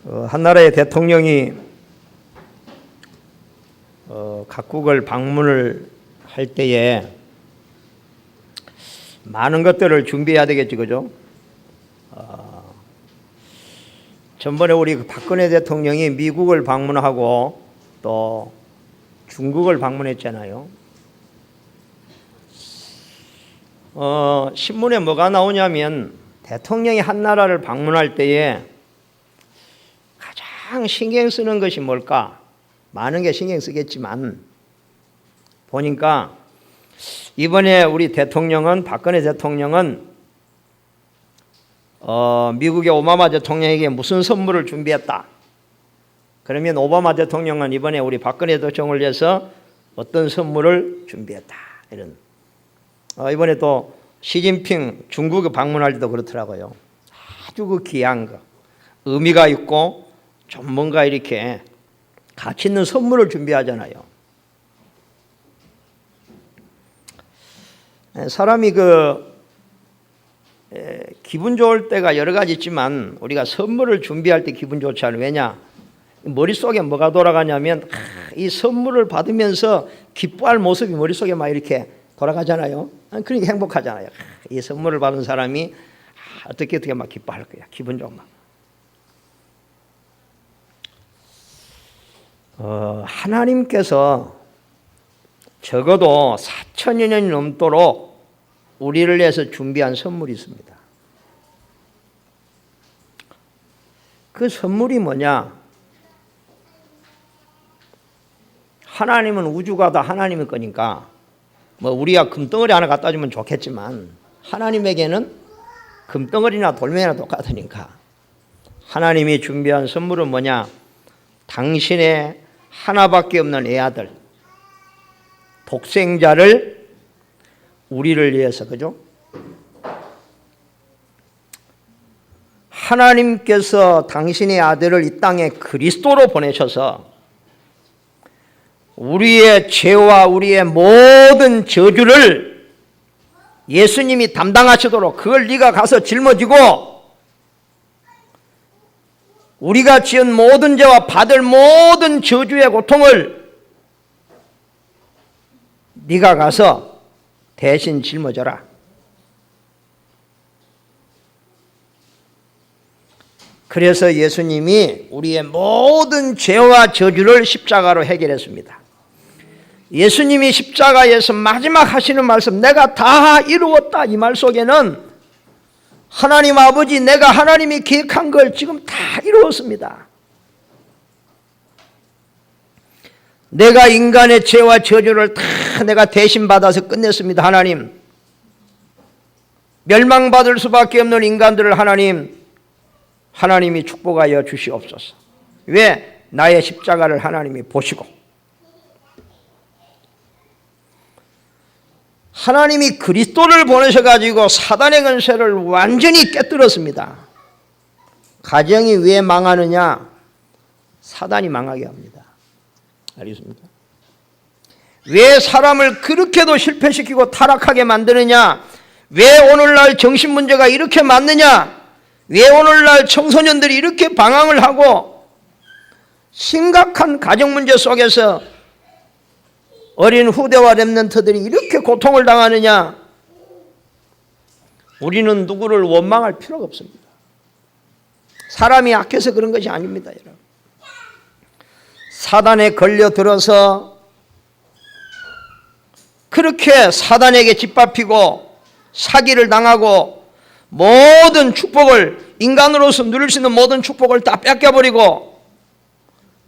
한 나라의 대통령이 각국을 방문을 할 때에 많은 것들을 준비해야 되겠지, 그죠? 전번에 우리 박근혜 대통령이 미국을 방문하고 또 중국을 방문했잖아요. 신문에 뭐가 나오냐면 대통령이 한 나라를 방문할 때에 가장 신경 쓰는 것이 뭘까? 많은 게 신경 쓰겠지만 보니까 이번에 우리 대통령은 박근혜 대통령은 미국의 오바마 대통령에게 무슨 선물을 준비했다. 그러면 오바마 대통령은 이번에 우리 박근혜 대통령을 위해서 어떤 선물을 준비했다. 이런. 이번에 또 시진핑 중국에 방문할 때도 그렇더라고요. 아주 그 귀한 거, 의미가 있고 좀 뭔가 이렇게 가치 있는 선물을 준비하잖아요. 사람이 기분 좋을 때가 여러 가지 있지만 우리가 선물을 준비할 때 기분 좋지 않아요. 왜냐? 머릿속에 뭐가 돌아가냐면 이 선물을 받으면서 기뻐할 모습이 머릿속에 막 이렇게 돌아가잖아요. 그러니까 행복하잖아요. 이 선물을 받은 사람이 어떻게 막 기뻐할 거야. 기분 좋은 막. 하나님께서 적어도 4천여 년이 넘도록 우리를 위해서 준비한 선물이 있습니다. 그 선물이 뭐냐? 하나님은 우주가 다 하나님의 거니까 우리가 금덩어리 하나 갖다 주면 좋겠지만 하나님에게는 금덩어리나 돌멩이나 똑같으니까 하나님이 준비한 선물은 뭐냐? 당신의 하나밖에 없는 애아들 독생자를 우리를 위해서, 그죠? 하나님께서 당신의 아들을 이 땅에 그리스도로 보내셔서 우리의 죄와 우리의 모든 저주를 예수님이 담당하시도록 그걸 네가 가서 짊어지고 우리가 지은 모든 죄와 받을 모든 저주의 고통을 네가 가서 대신 짊어져라. 그래서 예수님이 우리의 모든 죄와 저주를 십자가로 해결했습니다. 예수님이 십자가에서 마지막 하시는 말씀, 내가 다 이루었다, 이 말 속에는 하나님 아버지, 내가 하나님이 계획한 걸 지금 다 이루었습니다. 내가 인간의 죄와 저주를 다 내가 대신 받아서 끝냈습니다. 하나님, 멸망받을 수밖에 없는 인간들을 하나님이 축복하여 주시옵소서. 왜? 나의 십자가를 하나님이 보시고 하나님이 그리스도를 보내셔가지고 사단의 권세를 완전히 깨뜨렸습니다. 가정이 왜 망하느냐? 사단이 망하게 합니다. 알겠습니까? 왜 사람을 그렇게도 실패시키고 타락하게 만드느냐? 왜 오늘날 정신문제가 이렇게 많느냐? 왜 오늘날 청소년들이 이렇게 방황을 하고 심각한 가정문제 속에서 어린 후대와 렘넌트들이 이렇게 고통을 당하느냐? 우리는 누구를 원망할 필요가 없습니다. 사람이 약해서 그런 것이 아닙니다, 여러분. 사단에 걸려들어서 그렇게 사단에게 짓밟히고 사기를 당하고 모든 축복을, 인간으로서 누릴 수 있는 모든 축복을 다 뺏겨버리고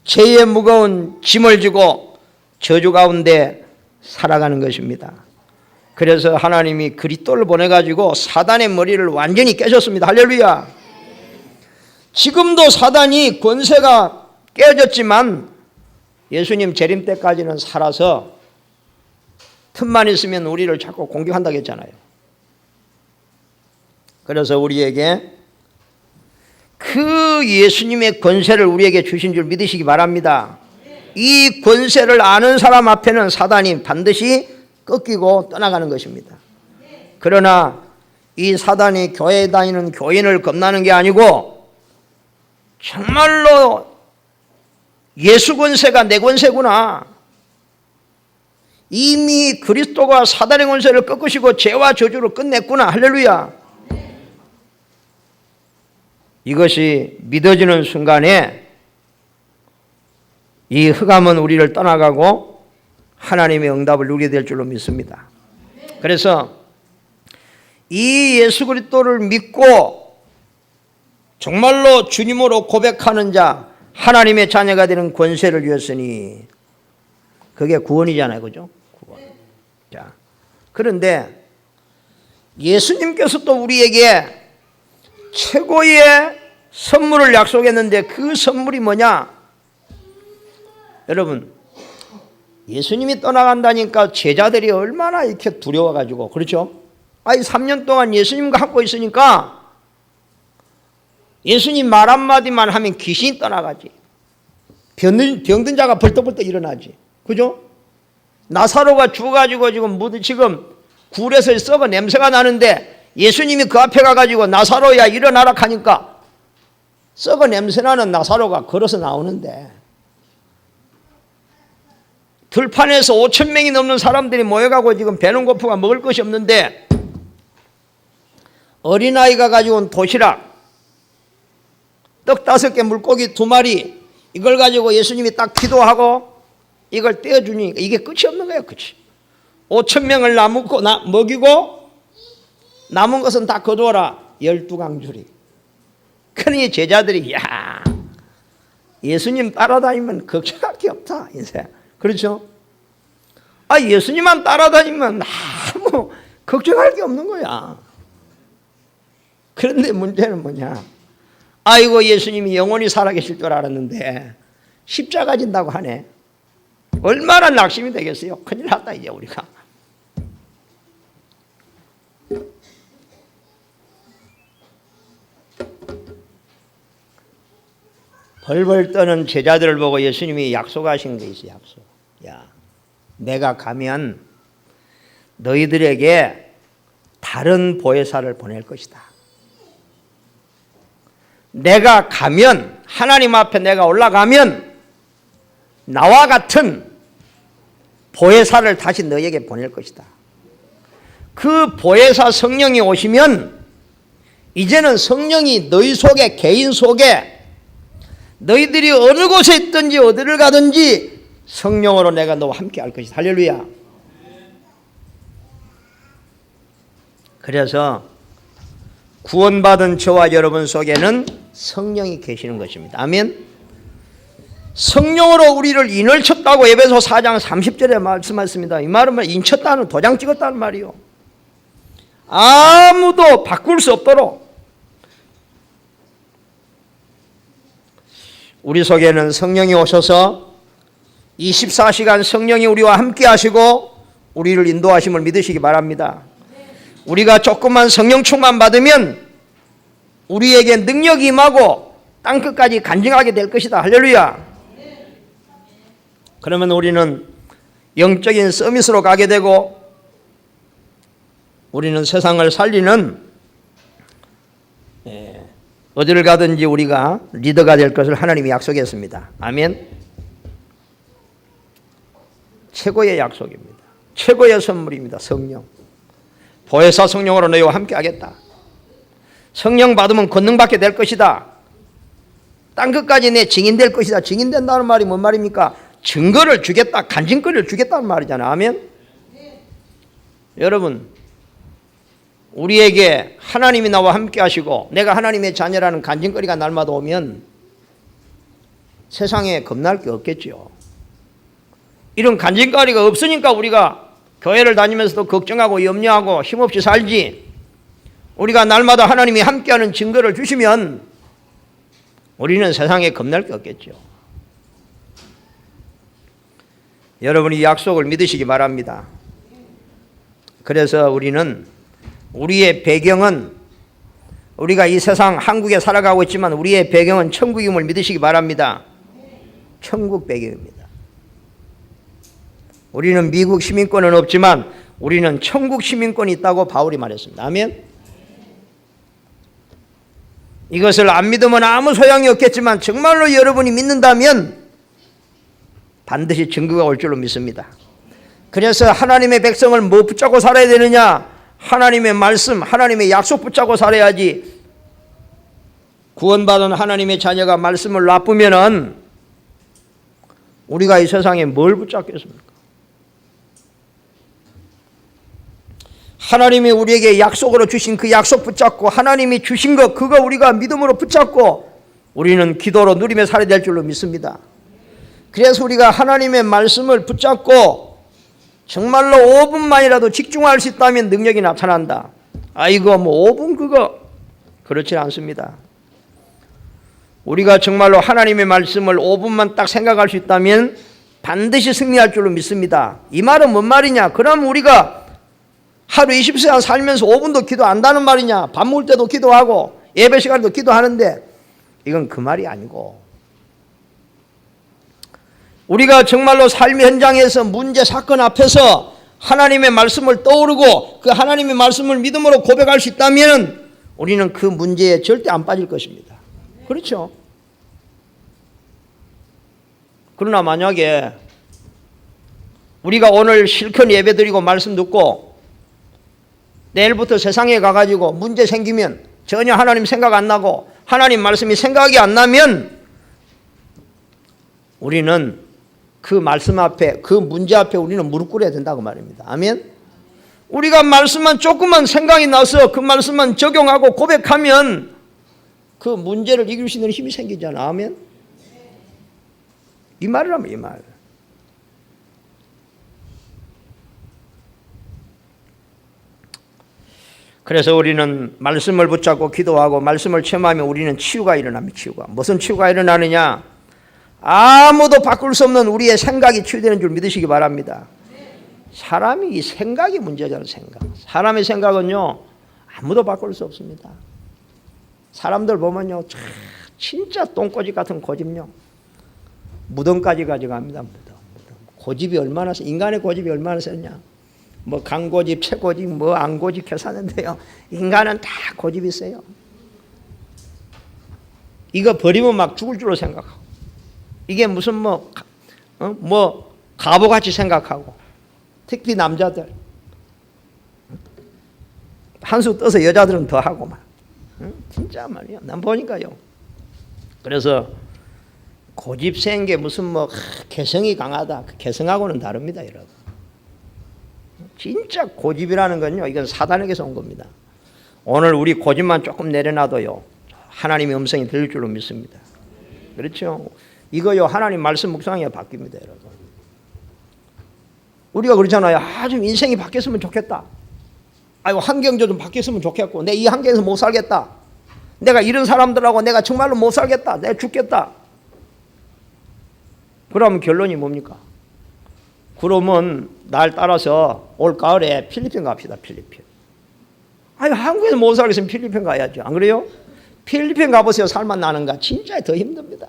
죄의 무거운 짐을 지고 저주 가운데 살아가는 것입니다. 그래서 하나님이 그리스도를 보내가지고 사단의 머리를 완전히 깨셨습니다. 할렐루야. 지금도 사단이 권세가 깨졌지만 예수님 재림 때까지는 살아서 틈만 있으면 우리를 자꾸 공격한다고 했잖아요. 그래서 우리에게 그 예수님의 권세를 우리에게 주신 줄 믿으시기 바랍니다. 이 권세를 아는 사람 앞에는 사단이 반드시 꺾이고 떠나가는 것입니다. 그러나 이 사단이 교회에 다니는 교인을 겁나는 게 아니고 정말로 예수 권세가 내 권세구나. 이미 그리스도가 사단의 권세를 꺾으시고 죄와 저주를 끝냈구나. 할렐루야. 이것이 믿어지는 순간에 이 흑암은 우리를 떠나가고 하나님의 응답을 누리게 될 줄로 믿습니다. 그래서 이 예수 그리스도를 믿고 정말로 주님으로 고백하는 자, 하나님의 자녀가 되는 권세를 주었으니 그게 구원이잖아요. 그죠? 구원. 자, 그런데 예수님께서 또 우리에게 최고의 선물을 약속했는데 그 선물이 뭐냐? 여러분, 예수님이 떠나간다니까 제자들이 얼마나 이렇게 두려워가지고, 그렇죠? 3년 동안 예수님과 함께 있으니까 예수님 말 한마디만 하면 귀신이 떠나가지. 병든 자가 벌떡벌떡 일어나지. 그죠? 나사로가 죽어가지고 지금 굴에서 썩어 냄새가 나는데 예수님이 그 앞에 가가지고 나사로야 일어나라 하니까 썩어 냄새나는 나사로가 걸어서 나오는데, 들판에서 5,000명이 넘는 사람들이 모여가고 지금 배는 고프가 먹을 것이 없는데 어린아이가 가지고 온 도시락, 떡 5개, 물고기 2마리, 이걸 가지고 예수님이 딱 기도하고 이걸 떼어주니까 이게 끝이 없는 거예요. 끝이. 5,000명을 먹이고 남은 것은 다 거두어라. 12강줄이. 그러니 제자들이 야, 예수님 따라다니면 걱정할 게 없다. 인생. 그렇죠? 예수님만 따라다니면 아무 걱정할 게 없는 거야. 그런데 문제는 뭐냐? 아이고, 예수님이 영원히 살아계실 줄 알았는데 십자가 진다고 하네. 얼마나 낙심이 되겠어요? 큰일 났다 이제 우리가. 벌벌 떠는 제자들을 보고 예수님이 약속하신 게 있어요. 약속. 야, 내가 가면 너희들에게 다른 보혜사를 보낼 것이다. 내가 가면, 하나님 앞에 내가 올라가면 나와 같은 보혜사를 다시 너희에게 보낼 것이다. 그 보혜사 성령이 오시면 이제는 성령이 너희 속에, 개인 속에, 너희들이 어느 곳에 있든지 어디를 가든지 성령으로 내가 너와 함께 할 것이다. 할렐루야. 그래서 구원받은 저와 여러분 속에는 성령이 계시는 것입니다. 아멘. 성령으로 우리를 인을 쳤다고 에베소 4장 30절에 말씀하셨습니다. 이 말은 인쳤다는, 도장 찍었다는 말이요. 아무도 바꿀 수 없도록 우리 속에는 성령이 오셔서 24시간 성령이 우리와 함께 하시고 우리를 인도하심을 믿으시기 바랍니다. 우리가 조금만 성령 충만 받으면 우리에게 능력이 임하고 땅끝까지 간증하게 될 것이다. 할렐루야. 그러면 우리는 영적인 서밋으로 가게 되고 우리는 세상을 살리는 어디를 가든지 우리가 리더가 될 것을 하나님이 약속했습니다. 아멘. 최고의 약속입니다. 최고의 선물입니다. 성령. 보혜사 성령으로 너희와 함께 하겠다. 성령 받으면 권능받게 될 것이다. 땅끝까지 내 증인 될 것이다. 증인 된다는 말이 뭔 말입니까? 증거를 주겠다. 간증거리를 주겠다는 말이잖아요. 아멘. 여러분, 우리에게 하나님이 나와 함께 하시고 내가 하나님의 자녀라는 간증거리가 날마다 오면 세상에 겁날 게 없겠죠. 이런 간증거리가 없으니까 우리가 교회를 다니면서도 걱정하고 염려하고 힘없이 살지. 우리가 날마다 하나님이 함께하는 증거를 주시면 우리는 세상에 겁날 게 없겠죠. 여러분이 약속을 믿으시기 바랍니다. 그래서 우리는 우리의 배경은, 우리가 이 세상 한국에 살아가고 있지만 우리의 배경은 천국임을 믿으시기 바랍니다. 천국 배경입니다. 우리는 미국 시민권은 없지만 우리는 천국 시민권이 있다고 바울이 말했습니다. 아멘. 이것을 안 믿으면 아무 소용이 없겠지만 정말로 여러분이 믿는다면 반드시 증거가 올 줄로 믿습니다. 그래서 하나님의 백성을 뭐 붙잡고 살아야 되느냐? 하나님의 말씀, 하나님의 약속 붙잡고 살아야지. 구원받은 하나님의 자녀가 말씀을 놔두면은 우리가 이 세상에 뭘 붙잡겠습니까? 하나님이 우리에게 약속으로 주신 그 약속 붙잡고 하나님이 주신 것 그거 우리가 믿음으로 붙잡고 우리는 기도로 누리며 살아야 될 줄로 믿습니다. 그래서 우리가 하나님의 말씀을 붙잡고 정말로 5분만이라도 집중할 수 있다면 능력이 나타난다. 아이고 뭐 5분 그거 그렇지 않습니다. 우리가 정말로 하나님의 말씀을 5분만 딱 생각할 수 있다면 반드시 승리할 줄로 믿습니다. 이 말은 뭔 말이냐? 그럼 우리가 하루 24시간 살면서 5분도 기도 안 한다는 말이냐? 밥 먹을 때도 기도하고 예배 시간에도 기도하는데 이건 그 말이 아니고 우리가 정말로 삶의 현장에서 문제 사건 앞에서 하나님의 말씀을 떠오르고 그 하나님의 말씀을 믿음으로 고백할 수 있다면 우리는 그 문제에 절대 안 빠질 것입니다. 그렇죠? 그러나 만약에 우리가 오늘 실컷 예배드리고 말씀 듣고 내일부터 세상에 가가지고 문제 생기면 전혀 하나님 생각 안 나고 하나님 말씀이 생각이 안 나면 우리는 그 말씀 앞에 그 문제 앞에 우리는 무릎 꿇어야 된다고 말입니다. 아멘. 우리가 말씀만 조금만 생각이 나서 그 말씀만 적용하고 고백하면 그 문제를 이길 수 있는 힘이 생기잖아. 아멘. 이 말이라면 이 말. 그래서 우리는 말씀을 붙잡고 기도하고 말씀을 체험하면 우리는 치유가 일어납니다. 치유가. 무슨 치유가 일어나느냐? 아무도 바꿀 수 없는 우리의 생각이 치유되는 줄 믿으시기 바랍니다. 사람이 생각이 문제잖아요. 생각. 사람의 생각은요 아무도 바꿀 수 없습니다. 사람들 보면요 진짜 똥꼬집 같은 고집요 무덤까지 가져갑니다. 무덤. 고집이 얼마나 인간의 고집이 얼마나 세냐? 뭐 강고집, 채고집, 뭐 안고집 계산인데요. 인간은 다 고집이 있어요. 이거 버리면 막 죽을 줄로 생각하고 이게 무슨 뭐 가보같이 생각하고 특히 남자들 한수 떠서 여자들은 더 하고 막 진짜 말이야. 난 보니까요. 그래서 고집 센 게 무슨 뭐 개성이 강하다. 그 개성하고는 다릅니다, 여러분. 진짜 고집이라는 건요, 이건 사단에게서 온 겁니다. 오늘 우리 고집만 조금 내려놔도요, 하나님의 음성이 들릴 줄로 믿습니다. 그렇죠? 이거요, 하나님 말씀 묵상에 바뀝니다, 여러분. 우리가 그러잖아요. 좀 인생이 바뀌었으면 좋겠다. 아이고, 환경도 좀 바뀌었으면 좋겠고, 내 이 환경에서 못 살겠다. 내가 이런 사람들하고 내가 정말로 못 살겠다. 내가 죽겠다. 그러면 결론이 뭡니까? 그러면 날 따라서 올 가을에 필리핀 갑시다. 필리핀. 아니 한국에서 못 살겠으면 필리핀 가야죠. 안 그래요? 필리핀 가보세요. 살만 나는가? 진짜 더 힘듭니다.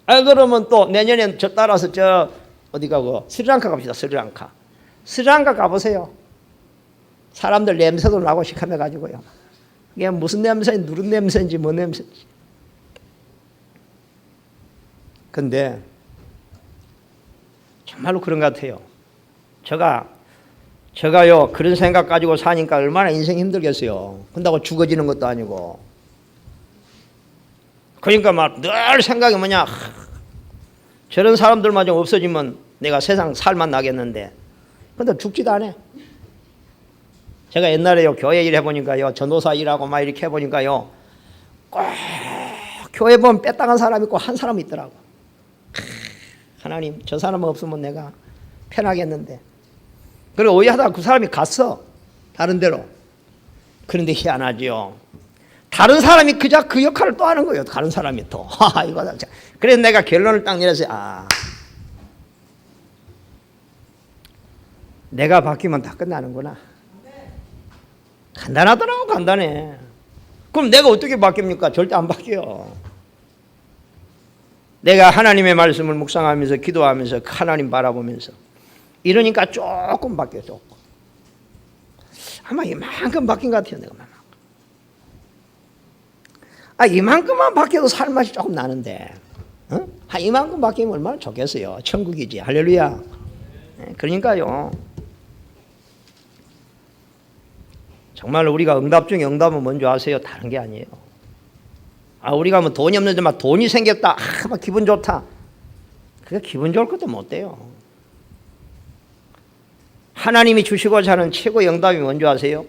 그러면 또 내년엔 저 따라서 저 어디 가고 스리랑카 갑시다. 스리랑카. 스리랑카 가보세요. 사람들 냄새도 나고 시커매 가지고요. 이게 무슨 냄새인지 누른 냄새인지 뭔 냄새인지. 근데 정말로 그런 것 같아요. 제가요 그런 생각 가지고 사니까 얼마나 인생 힘들겠어요. 근다고 죽어지는 것도 아니고. 그러니까 막 늘 생각이 뭐냐, 저런 사람들만 좀 없어지면 내가 세상 살만 나겠는데, 근데 죽지도 않아. 제가 옛날에요 교회 일 해보니까요, 전도사 일하고 막 이렇게 해보니까요, 꼭 교회 보면 빼딱한 사람 있고 한 사람 있더라고. 하나님, 저 사람 없으면 내가 편하겠는데. 그리고 오해하다가 그 사람이 갔어, 다른 데로. 그런데 희한하죠. 다른 사람이 그저 그 역할을 또 하는 거예요. 다른 사람이 또. 이거. 그래서 내가 결론을 딱 내려서 내가 바뀌면 다 끝나는구나. 간단하더라고. 간단해. 그럼 내가 어떻게 바뀝니까? 절대 안 바뀌어요. 내가 하나님의 말씀을 묵상하면서 기도하면서 하나님 바라보면서 이러니까 조금 바뀌어요. 조금. 아마 이만큼 바뀐 것 같아요. 내가. 이만큼만 바뀌어도 살맛이 조금 나는데, 한 이만큼 바뀌면 얼마나 좋겠어요. 천국이지. 할렐루야. 그러니까요. 정말 우리가 응답 중에 응답은 뭔지 아세요? 다른 게 아니에요. 우리가 뭐 돈이 없는데 막 돈이 생겼다. 막 기분 좋다. 그게 기분 좋을 것도 못 돼요. 하나님이 주시고자 하는 최고의 응답이 뭔지 아세요?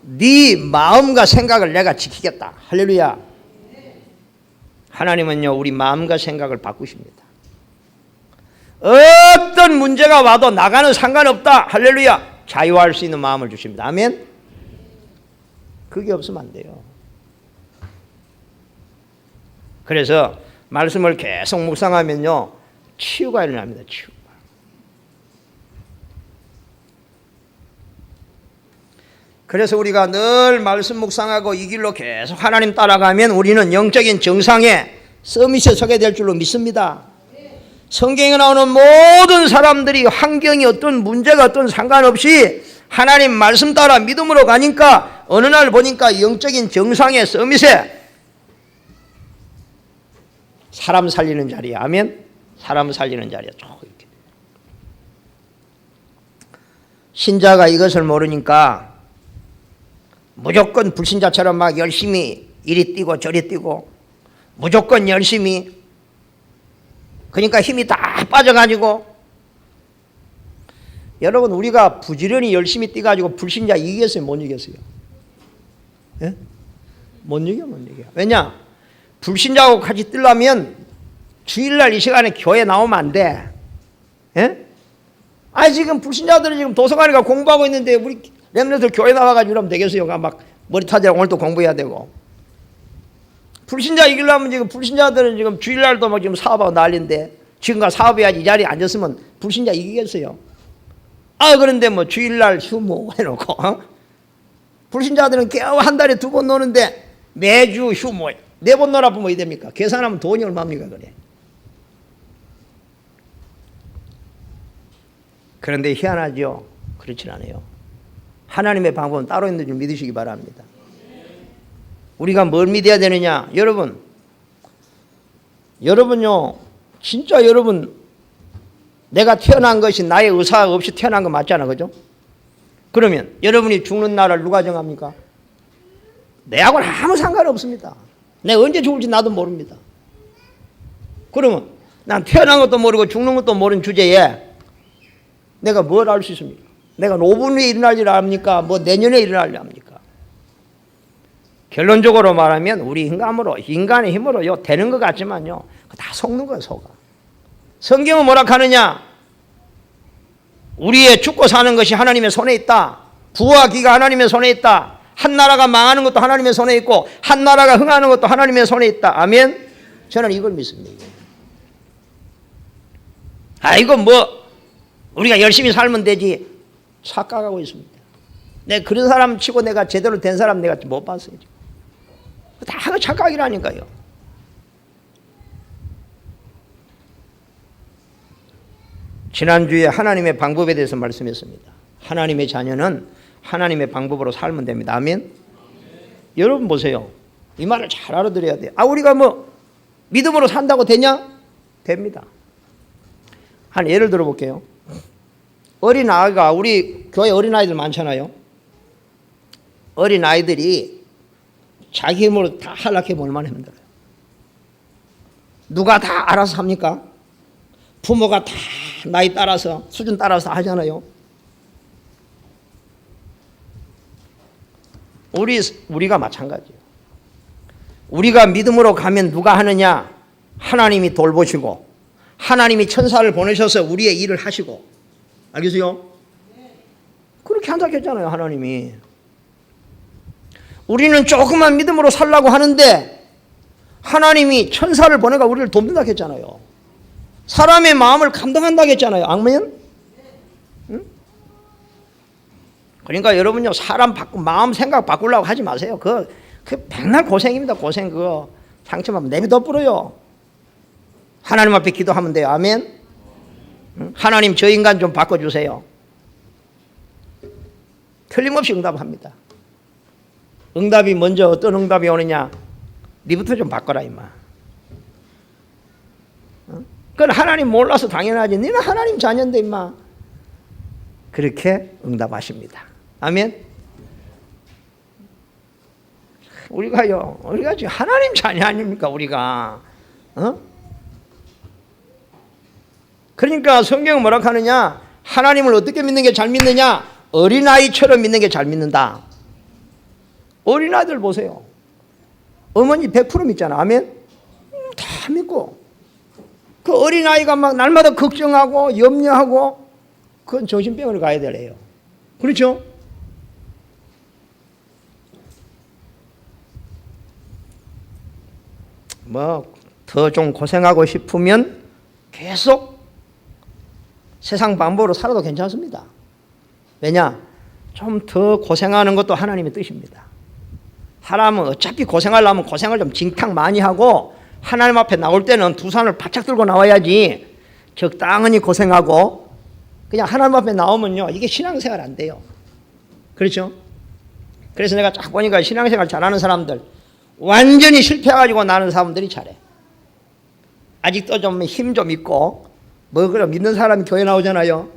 네 마음과 생각을 내가 지키겠다. 할렐루야. 하나님은요, 우리 마음과 생각을 바꾸십니다. 어떤 문제가 와도 나가는 상관없다. 할렐루야. 자유할 수 있는 마음을 주십니다. 아멘. 그게 없으면 안 돼요. 그래서 말씀을 계속 묵상하면요, 치유가 일어납니다. 치유가. 그래서 우리가 늘 말씀 묵상하고 이 길로 계속 하나님 따라가면 우리는 영적인 정상에 서밋에 서게 될 줄로 믿습니다. 성경에 나오는 모든 사람들이 환경이 어떤 문제가 어떤 상관없이 하나님 말씀 따라 믿음으로 가니까 어느 날 보니까 영적인 정상의 서밋에 사람 살리는 자리에, 아멘. 사람 살리는 자리에 쭉 이렇게. 신자가 이것을 모르니까 무조건 불신자처럼 막 열심히 이리 뛰고 저리 뛰고 무조건 열심히, 그러니까 힘이 다 빠져가지고. 여러분, 우리가 부지런히 열심히 뛰가지고 불신자 이기겠어요? 못 이겼어요? 예? 못 이겨. 왜냐? 불신자하고 같이 뛰려면 주일날 이 시간에 교회 나오면 안 돼. 예? 지금 불신자들은 지금 도서관에 가 공부하고 있는데 우리 렘넌트들 교회 나와가지고 이러면 되겠어요? 막 머리 타자 오늘 또 공부해야 되고. 불신자 이기려면 지금 불신자들은 지금 주일날도 막 지금 사업하고 난리인데 지금가 사업해야지 이 자리에 앉았으면 불신자 이기겠어요? 그런데 뭐 주일날 휴무 해놓고, 불신자들은 겨우 한 달에 2번 노는데 매주 휴무 4번 놀아보면 어디 됩니까? 계산하면 돈이 얼마입니까? 그래. 그런데 희한하죠? 그렇진 않아요. 하나님의 방법은 따로 있는 줄 믿으시기 바랍니다. 우리가 뭘 믿어야 되느냐? 여러분요, 진짜 여러분, 내가 태어난 것이 나의 의사 없이 태어난 거 맞잖아, 그죠? 그러면 여러분이 죽는 날을 누가 정합니까? 내하고는 아무 상관없습니다. 내가 언제 죽을지 나도 모릅니다. 그러면 난 태어난 것도 모르고 죽는 것도 모르는 주제에 내가 뭘 알 수 있습니까? 내가 5분 후에 일어날 줄 압니까? 뭐 내년에 일어날 줄 압니까? 결론적으로 말하면 우리 인간의 힘으로요 되는 것 같지만요 다 속는 거예요. 속아. 성경은 뭐라 하느냐? 우리의 죽고 사는 것이 하나님의 손에 있다. 부와 기가 하나님의 손에 있다. 한 나라가 망하는 것도 하나님의 손에 있고 한 나라가 흥하는 것도 하나님의 손에 있다. 아멘. 저는 이걸 믿습니다. 이건 뭐 우리가 열심히 살면 되지 착각하고 있습니다. 내가 그런 사람 치고 내가 제대로 된 사람 내가 못 봤어요. 다 착각이라니까요. 지난주에 하나님의 방법에 대해서 말씀했습니다. 하나님의 자녀는 하나님의 방법으로 살면 됩니다. 아멘. 여러분 보세요. 이 말을 잘 알아들어야 돼요. 우리가 뭐 믿음으로 산다고 되냐? 됩니다. 한 예를 들어 볼게요. 어린아이가, 우리 교회 어린아이들 많잖아요. 어린아이들이 자기 힘으로 다 하려고 하면 얼마나 힘들어요. 누가 다 알아서 합니까? 부모가 다 나이 따라서 수준 따라서 하잖아요. 우리가 마찬가지예요. 우리가 믿음으로 가면 누가 하느냐? 하나님이 돌보시고 하나님이 천사를 보내셔서 우리의 일을 하시고. 알겠어요? 그렇게 한다고 했잖아요. 하나님이. 우리는 조그만 믿음으로 살라고 하는데 하나님이 천사를 보내가 우리를 돕는다고 했잖아요. 사람의 마음을 감당한다고 했잖아요. 아멘? 응? 그러니까 여러분요, 사람 마음 생각 바꾸려고 하지 마세요. 그 백날 고생입니다. 고생. 그거 상처만 내비둬 뿌려요. 하나님 앞에 기도하면 돼요. 아멘? 응? 하나님 저 인간 좀 바꿔주세요. 틀림없이 응답합니다. 응답이 먼저 어떤 응답이 오느냐? 니부터 좀 바꿔라 임마. 그건 하나님 몰라서 당연하지. 너는 하나님 자녀인데 임마. 그렇게 응답하십니다. 아멘. 우리가 지금 하나님 자녀 아닙니까 우리가? 그러니까 성경은 뭐라고 하느냐? 하나님을 어떻게 믿는 게 잘 믿느냐? 어린아이처럼 믿는 게 잘 믿는다. 어린아이들 보세요. 어머니 100% 믿잖아. 아멘. 다 믿고. 그 어린아이가 막 날마다 걱정하고 염려하고 그건 정신병원을 가야 되래요. 그렇죠? 뭐 더 좀 고생하고 싶으면 계속 세상 방법으로 살아도 괜찮습니다. 왜냐? 좀 더 고생하는 것도 하나님의 뜻입니다. 사람은 어차피 고생하려면 고생을 좀 징탕 많이 하고 하나님 앞에 나올 때는 두 손을 바짝 들고 나와야지 적당히 고생하고 그냥 하나님 앞에 나오면요 이게 신앙생활 안 돼요. 그렇죠? 그래서 내가 쫙 보니까 신앙생활 잘하는 사람들 완전히 실패해가지고 나는 사람들이 잘해. 아직도 좀 힘 좀 있고 뭐 그럼 믿는 사람이 교회 나오잖아요.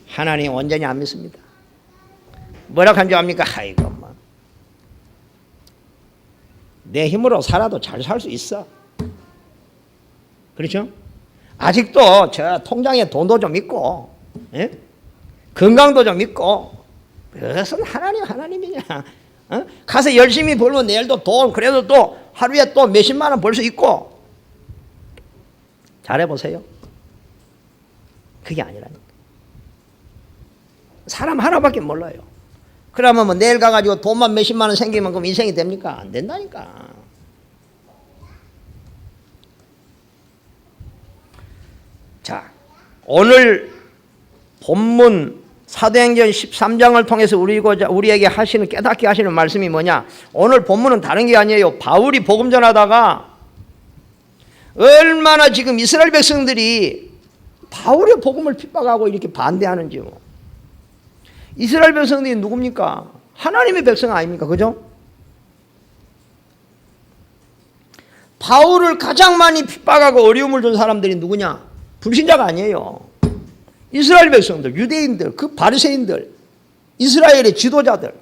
하나님 완전히 안 믿습니다. 뭐라 한지 압니까? 아이고 뭐. 내 힘으로 살아도 잘 살 수 있어. 그렇죠? 아직도 저 통장에 돈도 좀 있고 건강도 좀 있고 무슨 하나님이냐. 가서 열심히 벌면 내일도 돈 그래도 또 하루에 또 몇십만 원 벌 수 있고 잘해보세요. 그게 아니라니까. 사람 하나밖에 몰라요. 그러면 뭐 내일 가가지고 돈만 몇십만 원 생기면 그럼 인생이 됩니까? 안 된다니까. 자, 오늘 본문 사도행전 13장을 통해서 우리에게 하시는 깨닫게 하시는 말씀이 뭐냐? 오늘 본문은 다른 게 아니에요. 바울이 복음 전하다가 얼마나 지금 이스라엘 백성들이 바울의 복음을 핍박하고 이렇게 반대하는지요. 이스라엘 백성들이 누굽니까? 하나님의 백성 아닙니까? 그죠? 바울을 가장 많이 핍박하고 어려움을 준 사람들이 누구냐? 불신자가 아니에요. 이스라엘 백성들, 유대인들, 그 바리새인들, 이스라엘의 지도자들.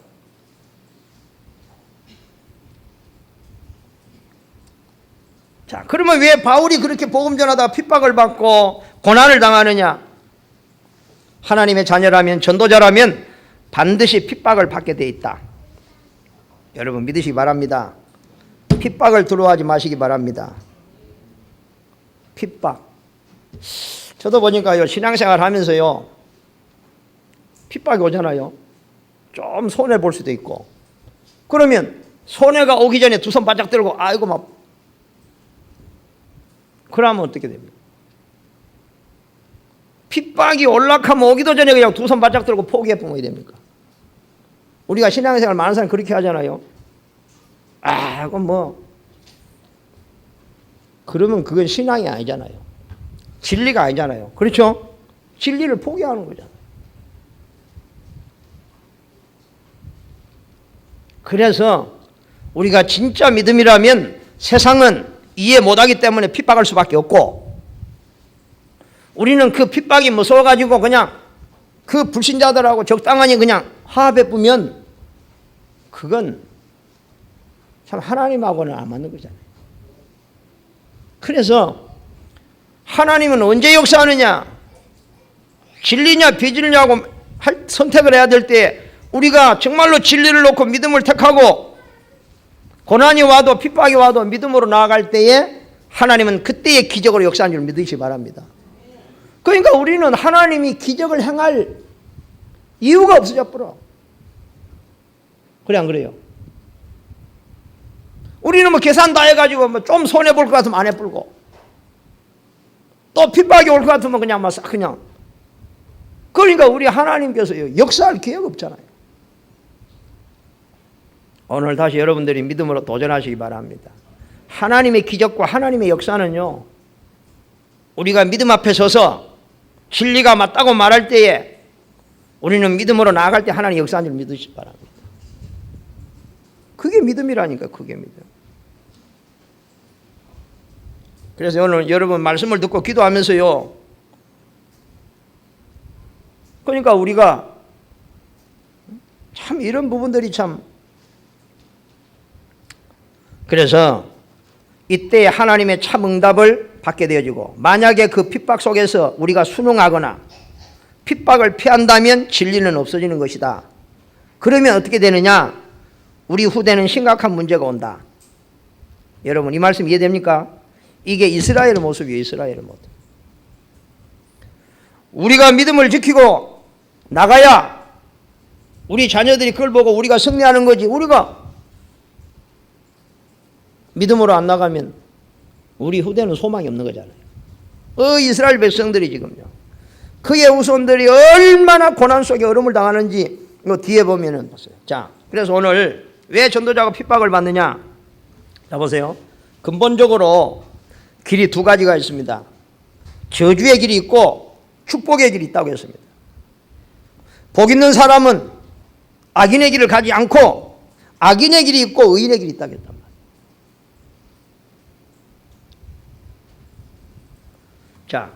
자, 그러면 왜 바울이 그렇게 복음 전하다가 핍박을 받고 고난을 당하느냐? 하나님의 자녀라면, 전도자라면 반드시 핍박을 받게 돼 있다. 여러분 믿으시기 바랍니다. 핍박을 두려워하지 마시기 바랍니다. 핍박. 저도 보니까요, 신앙생활 하면서요, 핍박이 오잖아요. 좀 손해 볼 수도 있고. 그러면 손해가 오기 전에 두 손 바짝 들고, 아이고, 막. 그러면 어떻게 됩니까? 핍박이 올락하면 오기도 전에 그냥 두 손 바짝 들고 포기해보면 어떻게 됩니까? 우리가 신앙생활 많은 사람 그렇게 하잖아요. 아, 그건 뭐. 그러면 그건 신앙이 아니잖아요. 진리가 아니잖아요. 그렇죠? 진리를 포기하는 거잖아요. 그래서 우리가 진짜 믿음이라면 세상은 이해 못하기 때문에 핍박할 수밖에 없고 우리는 그 핍박이 무서워가지고 그냥 그 불신자들하고 적당하니 그냥 화합해보면 그건 참 하나님하고는 안 맞는 거잖아요. 그래서 하나님은 언제 역사하느냐? 진리냐 비진리냐고 선택을 해야 될 때 우리가 정말로 진리를 놓고 믿음을 택하고 고난이 와도 핍박이 와도 믿음으로 나아갈 때에 하나님은 그때의 기적으로 역사하는 줄 믿으시기 바랍니다. 그러니까 우리는 하나님이 기적을 행할 이유가 없어져 버려. 그래 안 그래요? 우리는 뭐 계산 다 해가지고 뭐 좀 손해 볼 것 같으면 안 해불고 또 핍박이 올 것 같으면 그냥 막 그냥. 그러니까 우리 하나님께서요 역사할 기회가 없잖아요. 오늘 다시 여러분들이 믿음으로 도전하시기 바랍니다. 하나님의 기적과 하나님의 역사는요 우리가 믿음 앞에 서서 진리가 맞다고 말할 때에 우리는 믿음으로 나아갈 때 하나님 역사하는 줄 믿으시기 바랍니다. 그게 믿음이라니까. 그게 믿음. 그래서 오늘 여러분 말씀을 듣고 기도하면서요. 그러니까 우리가 참 이런 부분들이 참 그래서 이때 하나님의 참 응답을 받게 되어지고 만약에 그 핍박 속에서 우리가 순응하거나 핍박을 피한다면 진리는 없어지는 것이다. 그러면 어떻게 되느냐? 우리 후대는 심각한 문제가 온다. 여러분 이 말씀 이해됩니까? 이게 이스라엘의 모습이에요. 이스라엘의 모습. 우리가 믿음을 지키고 나가야 우리 자녀들이 그걸 보고 우리가 승리하는 거지. 우리가 믿음으로 안 나가면 우리 후대는 소망이 없는 거잖아요. 이스라엘 백성들이 지금요. 그의 후손들이 얼마나 고난 속에 어려움을 당하는지 이거 뒤에 보면은 보세요. 자, 그래서 오늘 왜 전도자가 핍박을 받느냐? 자, 보세요. 근본적으로 길이 두 가지가 있습니다. 저주의 길이 있고 축복의 길이 있다고 했습니다. 복 있는 사람은 악인의 길을 가지 않고 악인의 길이 있고 의인의 길이 있다고 했단 말이에요. 자,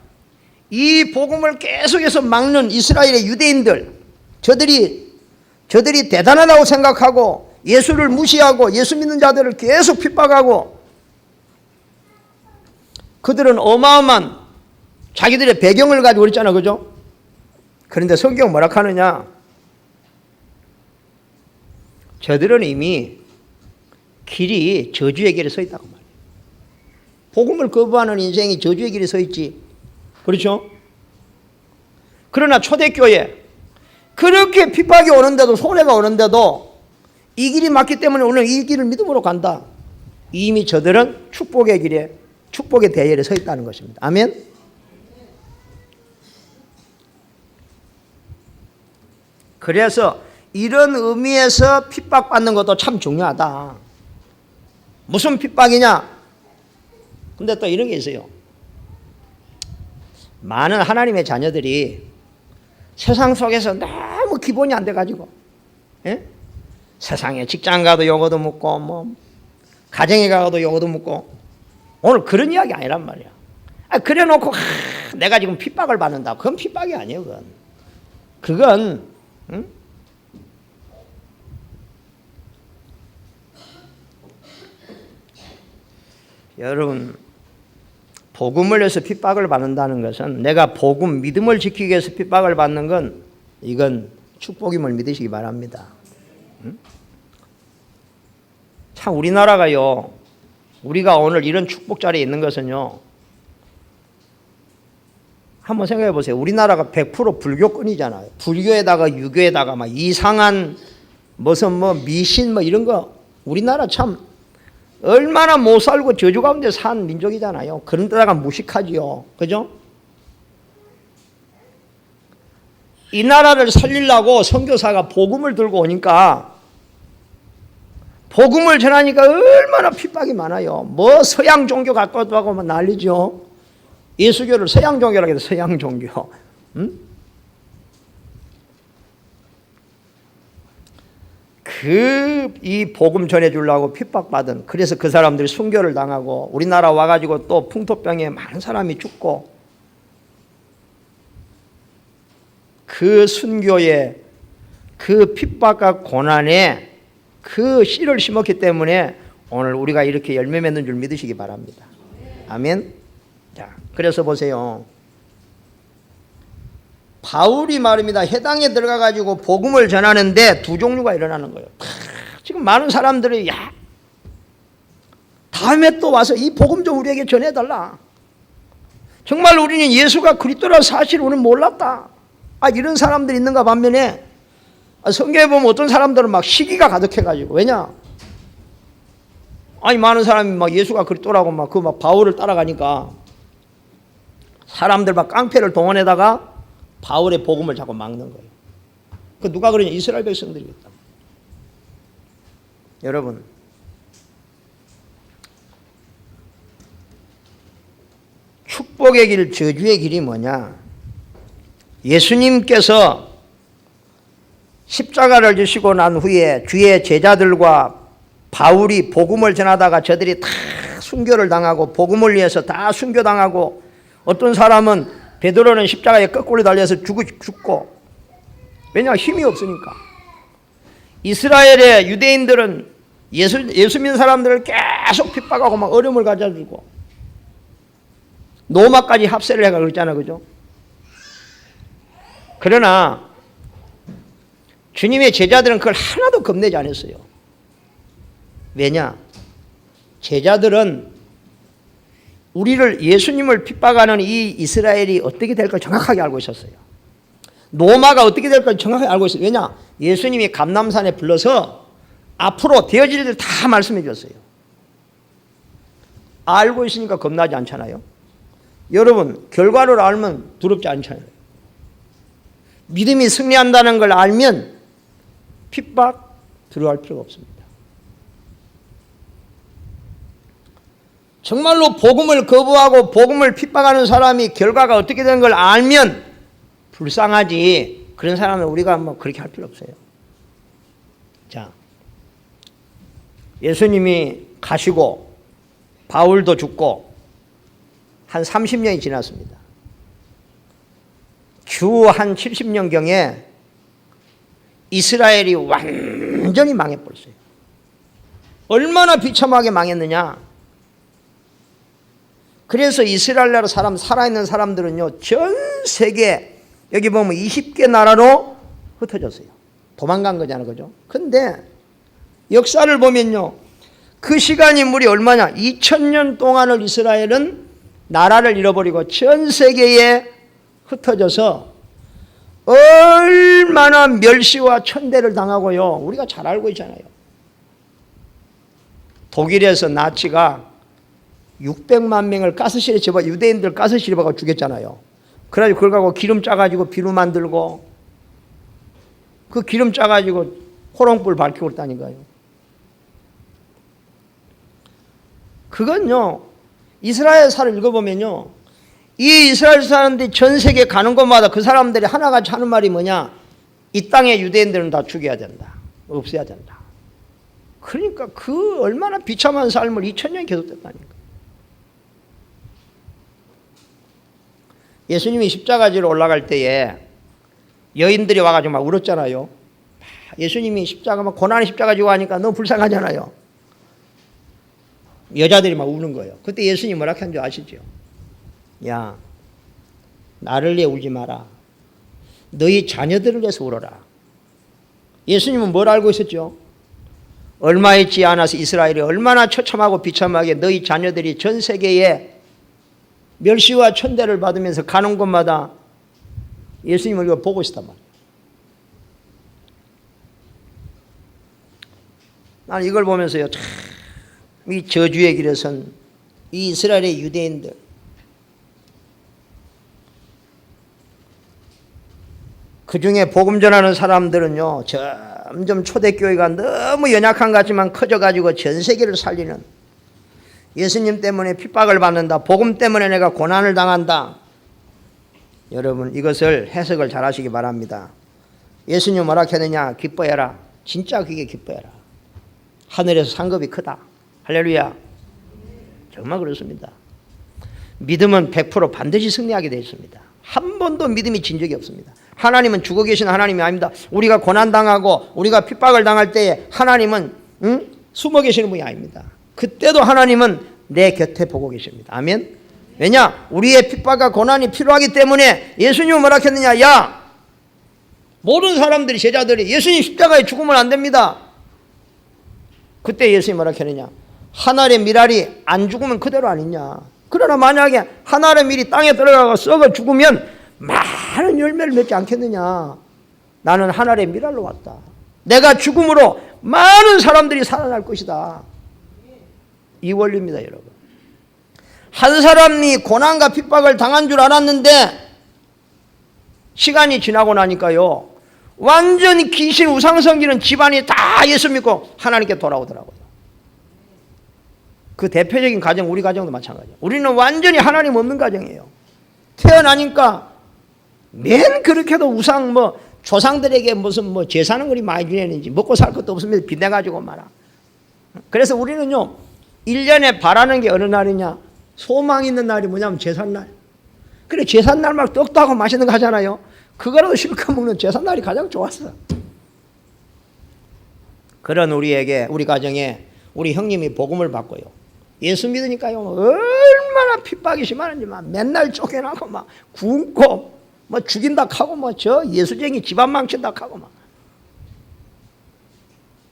이 복음을 계속해서 막는 이스라엘의 유대인들, 저들이 대단하다고 생각하고 예수를 무시하고 예수 믿는 자들을 계속 핍박하고 그들은 어마어마한 자기들의 배경을 가지고 그랬잖아, 그죠? 그런데 성경 뭐라 하느냐? 저들은 이미 길이 저주의 길에 서 있다고 말이에요. 복음을 거부하는 인생이 저주의 길에 서 있지. 그렇죠? 그러나 초대교회 그렇게 핍박이 오는데도 손해가 오는데도 이 길이 맞기 때문에 오늘 이 길을 믿음으로 간다. 이미 저들은 축복의 길에 축복의 대열에 서 있다는 것입니다. 아멘. 그래서 이런 의미에서 핍박받는 것도 참 중요하다. 무슨 핍박이냐? 근데 또 이런 게 있어요. 많은 하나님의 자녀들이 세상 속에서 너무 기본이 안 돼가지고, 예? 세상에 직장 가도 요거도 묻고, 뭐 가정에 가도 요거도 묻고, 오늘 그런 이야기 아니란 말이야. 그래 놓고 내가 지금 핍박을 받는다. 그건 핍박이 아니에요. 그건 응? 여러분 복음을 위해서 핍박을 받는다는 것은 내가 복음 믿음을 지키기 위해서 핍박을 받는 건 이건 축복임을 믿으시기 바랍니다. 응? 참 우리나라가요. 우리가 오늘 이런 축복 자리에 있는 것은요. 한번 생각해 보세요. 우리나라가 100% 불교권이잖아요. 불교에다가 유교에다가 막 이상한 무슨 뭐 미신 뭐 이런 거 우리나라 참 얼마나 못 살고 저주 가운데 산 민족이잖아요. 그런 데다가 무식하지요. 그죠? 이 나라를 살리려고 선교사가 복음을 들고 오니까 복음을 전하니까 얼마나 핍박이 많아요. 뭐 서양 종교 갖고 하고 막 난리죠. 예수교를 서양 종교라고 해서 서양 종교. 응? 이 복음 전해주려고 핍박받은, 그래서 그 사람들이 순교를 당하고 우리나라 와가지고 또 풍토병에 많은 사람이 죽고 그 순교에 그 핍박과 고난에 그 씨를 심었기 때문에 오늘 우리가 이렇게 열매 맺는 줄 믿으시기 바랍니다. 아멘. 자, 그래서 보세요. 바울이 말입니다. 해당에 들어가 가지고 복음을 전하는데 두 종류가 일어나는 거예요. 지금 많은 사람들이 야 다음에 또 와서 이 복음 좀 우리에게 전해달라. 정말 우리는 예수가 그리스도라 사실 우리는 몰랐다. 이런 사람들이 있는가 반면에 성경에 보면 어떤 사람들은 막 시기가 가득해가지고 왜냐? 많은 사람이 막 예수가 그리스도라고 막 그 막 바울을 따라가니까 사람들 막 깡패를 동원해다가 바울의 복음을 자꾸 막는 거예요. 그 누가 그러냐? 이스라엘 백성들이겠다. 여러분, 축복의 길, 저주의 길이 뭐냐? 예수님께서 십자가를 지시고 난 후에 주의 제자들과 바울이 복음을 전하다가 저들이 다 순교를 당하고 복음을 위해서 다 순교당하고 어떤 사람은 베드로는 십자가에 거꾸로 달려서 죽고 왜냐 힘이 없으니까. 이스라엘의 유대인들은 예수 믿는 사람들을 계속 핍박하고 막 어려움을 가져주고 로마까지 합세를 해가 그랬잖아, 그죠? 그러나 주님의 제자들은 그걸 하나도 겁내지 않았어요. 왜냐? 제자들은 우리를 예수님을 핍박하는 이 이스라엘이 어떻게 될 걸 정확하게 알고 있었어요. 로마가 어떻게 될 걸 정확하게 알고 있어요. 왜냐? 예수님이 감람산에 불러서 앞으로 되어질 일을 다 말씀해 줬어요. 알고 있으니까 겁나지 않잖아요. 여러분, 결과를 알면 두렵지 않잖아요. 믿음이 승리한다는 걸 알면 핍박 두려워할 필요가 없습니다. 정말로 복음을 거부하고 복음을 핍박하는 사람이 결과가 어떻게 되는 걸 알면 불쌍하지, 그런 사람은 우리가 뭐 그렇게 할 필요 없어요. 자, 예수님이 가시고 바울도 죽고 한 30년이 지났습니다. 주 한 70년경에 이스라엘이 완전히 망해버렸어요. 얼마나 비참하게 망했느냐. 그래서 이스라엘 나라 사람, 살아있는 사람들은요, 전 세계, 여기 보면 20개 나라로 흩어졌어요. 도망간 거잖아요, 그죠? 근데 역사를 보면요, 그 시간이 무려 얼마냐? 2000년 동안을 이스라엘은 나라를 잃어버리고 전 세계에 흩어져서 얼마나 멸시와 천대를 당하고요. 우리가 잘 알고 있잖아요. 독일에서 나치가 600만 명을 가스실에 집어, 유대인들 가스실에 박아 죽였잖아요. 그래가지고 그걸 갖고 기름 짜가지고 비루 만들고 그 기름 짜가지고 호롱불 밝히고 그랬다니까요. 그건요, 이스라엘사를 읽어보면요, 이 이스라엘 사람들이 전 세계 가는 곳마다 그 사람들이 하나같이 하는 말이 뭐냐? 이 땅의 유대인들은 다 죽여야 된다. 없애야 된다. 그러니까 그 얼마나 비참한 삶을 2000년이 계속됐다니까. 예수님이 십자가지로 올라갈 때에 여인들이 와가지고 막 울었잖아요. 예수님이 십자가, 막 고난의 십자가 지고 하니까 너무 불쌍하잖아요. 여자들이 막 우는 거예요. 그때 예수님이 뭐라 한 줄 아시죠? 야, 나를 위해 울지 마라. 너희 자녀들을 위해서 울어라. 예수님은 뭘 알고 있었죠? 얼마 있지 않아서 이스라엘이 얼마나 처참하고 비참하게 너희 자녀들이 전 세계에 멸시와 천대를 받으면서 가는 곳마다 예수님을 이거 보고 있었단 말이에요. 나는 이걸 보면서요, 참 이 저주의 길에 선 이 이스라엘의 유대인들, 그 중에 복음 전하는 사람들은요, 점점 초대교회가 너무 연약한 것 같지만 커져가지고 전 세계를 살리는, 예수님 때문에 핍박을 받는다, 복음 때문에 내가 고난을 당한다. 여러분, 이것을 해석을 잘 하시기 바랍니다. 예수님 뭐라 했느냐? 기뻐해라. 진짜 그게 기뻐해라. 하늘에서 상급이 크다. 할렐루야. 정말 그렇습니다. 믿음은 100% 반드시 승리하게 되어 있습니다. 한 번도 믿음이 진 적이 없습니다. 하나님은 죽어 계신 하나님이 아닙니다. 우리가 고난당하고 우리가 핍박을 당할 때에 하나님은 숨어 계시는 분이 아닙니다. 그때도 하나님은 내 곁에 보고 계십니다. 아멘. 왜냐? 우리의 핍박과 고난이 필요하기 때문에 예수님은 뭐라 했느냐? 야, 모든 사람들이, 제자들이 예수님 십자가에 죽으면 안 됩니다. 그때 예수님이 뭐라 했느냐? 하늘의 밀알이 안 죽으면 그대로 아니냐. 그러나 만약에 하늘의 밀이 땅에 들어가고 썩어 죽으면 많은 열매를 맺지 않겠느냐. 나는 하늘의 밀알로 왔다. 내가 죽음으로 많은 사람들이 살아날 것이다. 이 원리입니다, 여러분. 한 사람이 고난과 핍박을 당한 줄 알았는데 시간이 지나고 나니까요, 완전히 귀신 우상 섬기는 집안이 다 예수 믿고 하나님께 돌아오더라고요. 그 대표적인 가정, 우리 가정도 마찬가지예요. 우리는 완전히 하나님 없는 가정이에요. 태어나니까 맨 그렇게도 우상 조상들에게 무슨 제사는 우리 많이 지내는지 먹고 살 것도 없으면서 빚내가지고 말아. 그래서 우리는요, 1년에 바라는 게 어느 날이냐? 소망 있는 날이 뭐냐면 제삿날. 그래 제삿날 막 떡도 하고 맛있는 거 하잖아요. 그거라도 실컷 먹는 제삿날이 가장 좋았어. 그런 우리에게, 우리 가정에 우리 형님이 복음을 받고요. 예수 믿으니까요. 얼마나 핍박이 심하는지 막 맨날 쫓겨나고 막 굶고 뭐 죽인다 하고 뭐 저 예수쟁이 집안 망친다 하고 막.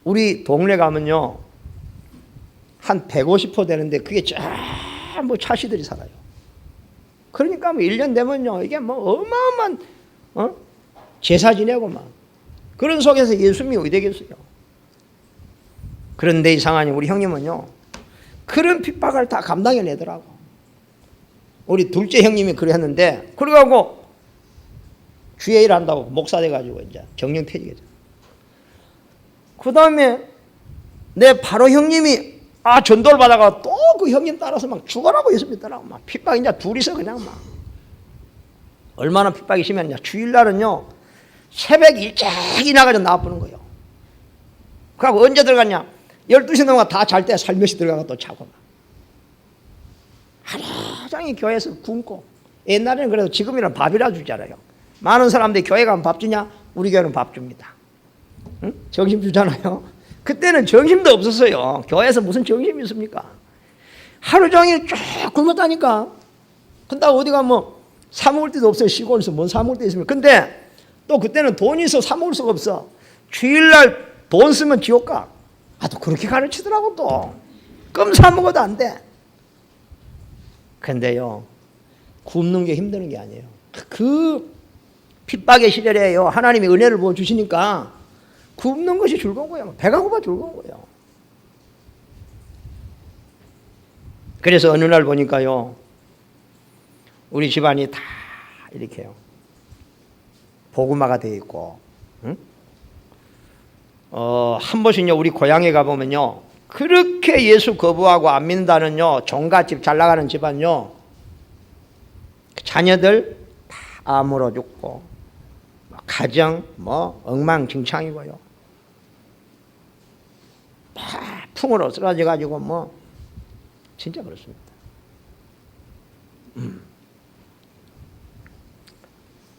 우리 동네 가면요. 한 150호 되는데 그게 전부 차시들이 살아요. 그러니까 뭐 1년 되면요. 이게 뭐 어마어마한 제사 지내고 막. 그런 속에서 예수 믿으면 어디 되겠어요. 그런데 이상하니 우리 형님은요. 그런 핍박을 다 감당해내더라고. 우리 둘째 형님이 그랬는데 그래가지고 주의 일 한다고 목사 돼가지고 이제 정령 퇴직했죠. 그 다음에 내 바로 형님이 전도를 받아가 또 그 형님 따라서 막 죽어라고 예수 믿더라고. 막 핍박 이제 둘이서 그냥 막. 얼마나 핍박이 심했냐. 주일날은요. 새벽 일찍이 나가서 나와보는 거예요. 그하고 언제 들어갔냐. 12시 넘어가 다 잘 때 살며시 들어가서 또 자고 막. 하루 종일 교회에서 굶고. 옛날에는 그래도 지금이랑 밥이라 주잖아요. 많은 사람들이 교회 가면 밥 주냐? 우리 교회는 밥 줍니다. 응? 점심 주잖아요. 그때는 점심도 없었어요. 교회에서 무슨 점심이 있습니까? 하루 종일 쭉 굶었다니까. 근데 어디가 뭐 사 먹을 데도 없어요. 시골에서 뭔 사 먹을 데 있습니까? 근데 또 그때는 돈이 있어 사 먹을 수가 없어. 주일날 돈 쓰면 지옥 가. 또 그렇게 가르치더라고 또. 껌 사 먹어도 안 돼. 근데요. 굶는 게 힘드는 게 아니에요. 그 핍박의 시절에요. 하나님이 은혜를 부어주시니까 굶는 것이 즐거운 거예요. 배가 고파 즐거운 거예요. 그래서 어느 날 보니까요. 우리 집안이 다 이렇게요. 복음화가 되어 있고 응? 한 번씩요. 우리 고향에 가보면요. 그렇게 예수 거부하고 안 믿는다는요. 종갓집 잘 나가는 집안요. 자녀들 다 암으로 죽고 가정 뭐 엉망진창이고요. 풍으로 쓰러져 가지고 뭐 진짜 그렇습니다.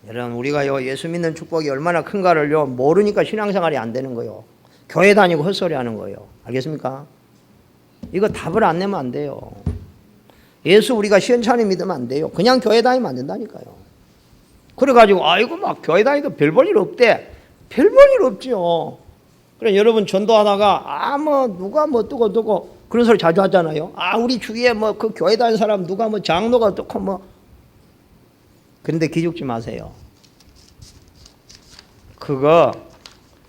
여러분 우리가요 예수 믿는 축복이 얼마나 큰가를요 모르니까 신앙생활이 안 되는 거예요. 교회 다니고 헛소리하는 거예요. 알겠습니까? 이거 답을 안 내면 안 돼요. 예수 우리가 시원찮게 믿으면 안 돼요. 그냥 교회 다니면 안 된다니까요. 그래가지고 아이고 막 교회 다니도 별 볼 일 없대. 별 볼 일 없지요. 그래 여러분 전도하다가 뭐 누가 뭐 어떠고 그런 소리 자주 하잖아요. 우리 주위에 뭐 그 교회 다니는 사람 누가 뭐 장로가 어떻고 뭐. 그런데 기죽지 마세요. 그거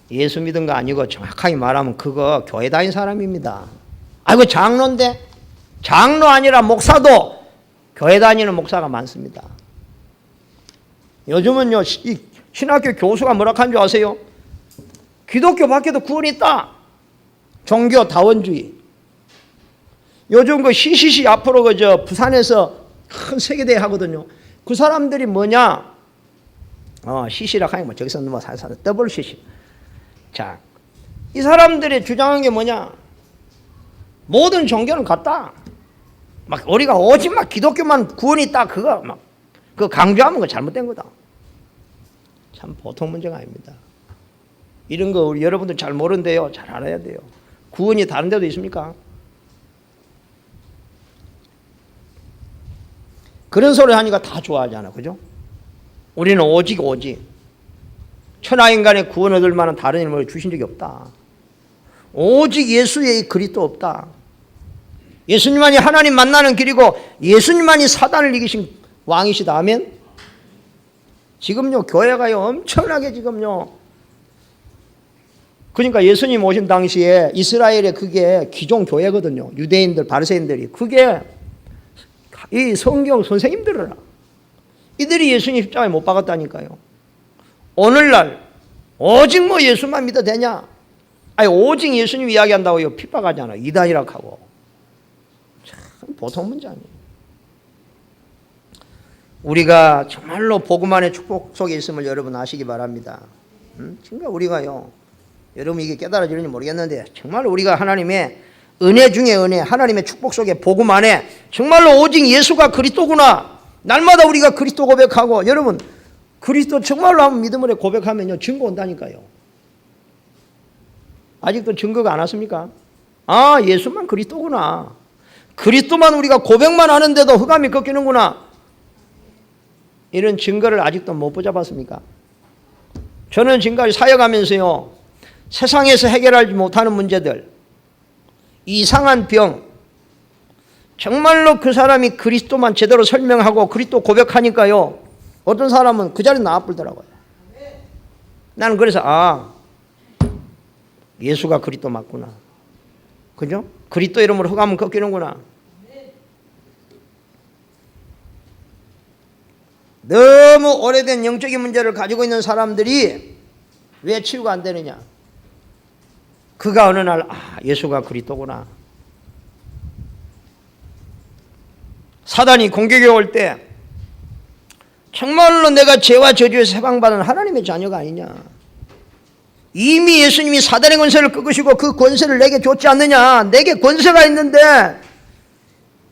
예수 믿은 거 아니고 정확하게 말하면 그거 교회 다니는 사람입니다. 아이고 장로인데 장로 아니라 목사도 교회 다니는 목사가 많습니다. 요즘은요 이 신학교 교수가 뭐라 하는 줄 아세요? 기독교 밖에도 구원이 있다. 종교 다원주의. 요즘 그 CCC 앞으로 그저 부산에서 큰 세계대회 하거든요. 그 사람들이 뭐냐? CC라 하니 뭐 저기서 뭐 살살 WCC. 자, 이 사람들이 주장한 게 뭐냐? 모든 종교는 같다. 막 우리가 오직 막 기독교만 구원이 있다. 그거 막 그 강조하면 그 잘못된 거다. 참 보통 문제가 아닙니다. 이런 거 우리 여러분들 잘 모르는데요. 잘 알아야 돼요. 구원이 다른 데도 있습니까? 그런 소리 하니까 다 좋아하잖아. 그죠? 우리는 오직 천하인간의 구원 얻을 만한 다른 이름을 주신 적이 없다. 오직 예수의 그리스도 없다. 예수님만이 하나님 만나는 길이고 예수님만이 사단을 이기신 왕이시다. 아멘. 지금요 교회가요 엄청나게 지금요. 그러니까 예수님 오신 당시에 이스라엘의 그게 기존 교회거든요. 유대인들 바리새인들이 그게 이 성경 선생님들이라. 이들이 예수님 십자가에 못 박았다니까요. 오늘날 오직 뭐 예수만 믿어도 되냐? 오직 예수님 이야기한다고요 핍박하잖아. 이단이라고 하고. 참 보통 문제 아니에요. 우리가 정말로 복음 안의 축복 속에 있음을 여러분 아시기 바랍니다. 정말 우리가요. 여러분 이게 깨달아지는지 모르겠는데 정말 우리가 하나님의 은혜 중에 은혜, 하나님의 축복 속에 복음 안에 정말로 오직 예수가 그리스도구나. 날마다 우리가 그리스도 고백하고, 여러분 그리스도 정말로 한번 믿음으로 고백하면요 증거 온다니까요. 아직도 증거가 안 왔습니까? 아, 예수만 그리스도구나. 그리스도만 우리가 고백만 하는데도 흑암이 꺾이는구나. 이런 증거를 아직도 못 붙잡았습니까? 저는 지금까지 사역하면서요, 세상에서 해결하지 못하는 문제들, 이상한 병, 정말로 그 사람이 그리스도만 제대로 설명하고 그리스도 고백하니까요, 어떤 사람은 그 자리에 나와버리더라고요. 나는 그래서 예수가 그리스도 맞구나. 그죠? 그리스도 이름으로 흑암은 꺾이는구나. 너무 오래된 영적인 문제를 가지고 있는 사람들이 왜 치유가 안 되느냐? 그가 어느 날 예수가 그리스도구나. 사단이 공격해 올 때 정말로 내가 죄와 저주에서 해방받은 하나님의 자녀가 아니냐. 이미 예수님이 사단의 권세를 꺾으시고 그 권세를 내게 줬지 않느냐. 내게 권세가 있는데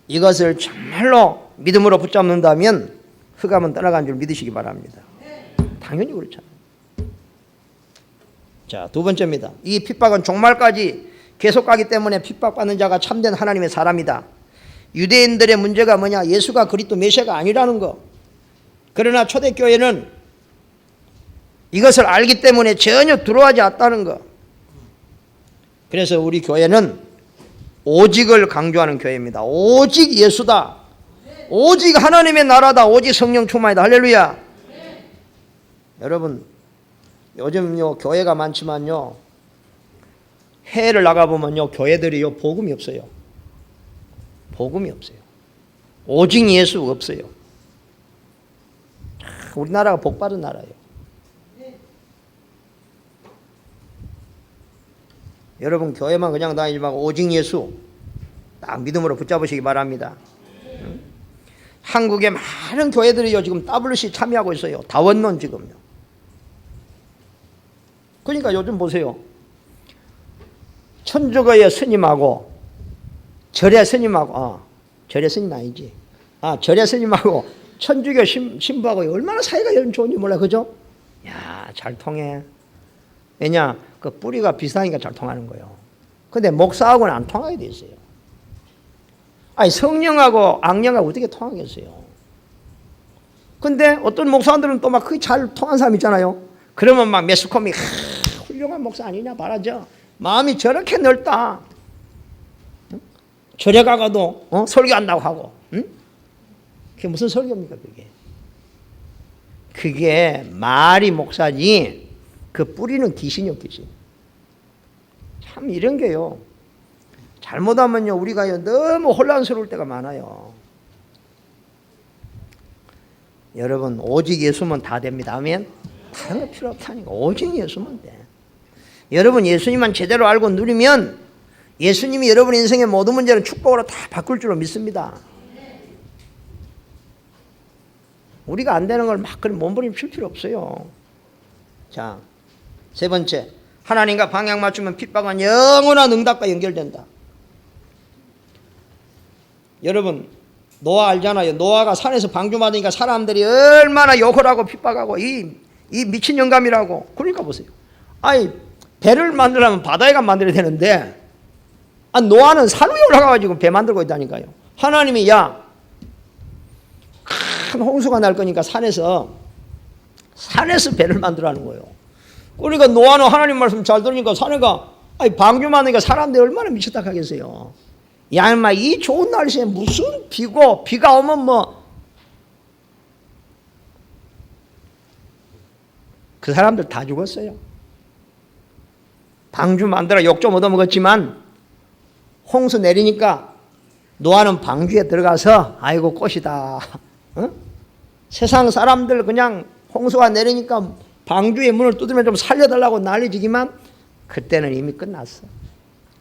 이것을 정말로 믿음으로 붙잡는다면 흑암은 떠나간 줄 믿으시기 바랍니다. 당연히 그렇잖아요. 자, 두 번째입니다. 이 핍박은 종말까지 계속 가기 때문에 핍박받는 자가 참된 하나님의 사람이다. 유대인들의 문제가 뭐냐? 예수가 그리스도 메시아가 아니라는 거. 그러나 초대교회는 이것을 알기 때문에 전혀 두려워하지 않았다는 거. 그래서 우리 교회는 오직을 강조하는 교회입니다. 오직 예수다. 오직 하나님의 나라다. 오직 성령 충만이다. 할렐루야. 여러분, 요즘요 교회가 많지만요, 해외를 나가보면요 교회들이요 복음이 없어요. 복음이 없어요. 오직 예수 없어요. 우리나라가 복받은 나라예요. 여러분 교회만 그냥 다니지 말고 오직 예수 딱 믿음으로 붙잡으시기 바랍니다. 한국의 많은 교회들이요 지금 WC 참여하고 있어요. 다원론 지금요. 그러니까 요즘 보세요. 천주교의 스님하고 절의 스님하고 절의 스님 아니지. 절의 스님하고 천주교 신부하고 얼마나 사이가 좋은지 몰라. 그죠? 야, 잘 통해. 왜냐? 그 뿌리가 비슷하니까 잘 통하는 거예요. 근데 목사하고는 안 통하게 돼 있어요. 아니, 성령하고 악령하고 어떻게 통하겠어요? 근데 어떤 목사들은 또 막 그게 잘 통한 사람 있잖아요. 그러면 막 매스컴이 훌륭한 목사 아니냐 말하죠. 마음이 저렇게 넓다. 절에 가가도 설교한다고 하고. 그게 무슨 설교입니까 그게? 그게 말이 목사지 그 뿌리는 귀신이요 귀신. 참 이런 게요. 잘못하면요 우리가 너무 혼란스러울 때가 많아요. 여러분 오직 예수면 다 됩니다. 아멘. 다른 거 필요 없다니까. 오직 예수면 돼. 여러분 예수님만 제대로 알고 누리면 예수님이 여러분 인생의 모든 문제는 축복으로 다 바꿀 줄로 믿습니다. 우리가 안 되는 걸 막 그런 몸부림 칠 필요 없어요. 자, 세 번째, 하나님과 방향 맞추면 핍박은 영원한 응답과 연결된다. 여러분 노아 알잖아요. 노아가 산에서 방주 맞으니까 사람들이 얼마나 욕을 하고 핍박하고 이 미친 영감이라고. 그러니까 보세요. 아니 배를 만들려면 바다에가 만들어야 되는데 노아는 산 위에 올라가가지고 배 만들고 있다니까요. 하나님이 큰 홍수가 날 거니까 산에서 배를 만들라는 거예요. 그러니까 노아는 하나님 말씀 잘 들으니까 산에가 방주 만드니까 사람들이 얼마나 미쳤다 하겠어요. 야 인마 이 좋은 날씨에 무슨 비가 오면 그 사람들 다 죽었어요. 방주 만들어 욕 좀 얻어먹었지만 홍수 내리니까 노아는 방주에 들어가서 아이고 꽃이다. 세상 사람들 그냥 홍수가 내리니까 방주의 문을 두드리면 좀 살려달라고 난리지기만 그때는 이미 끝났어.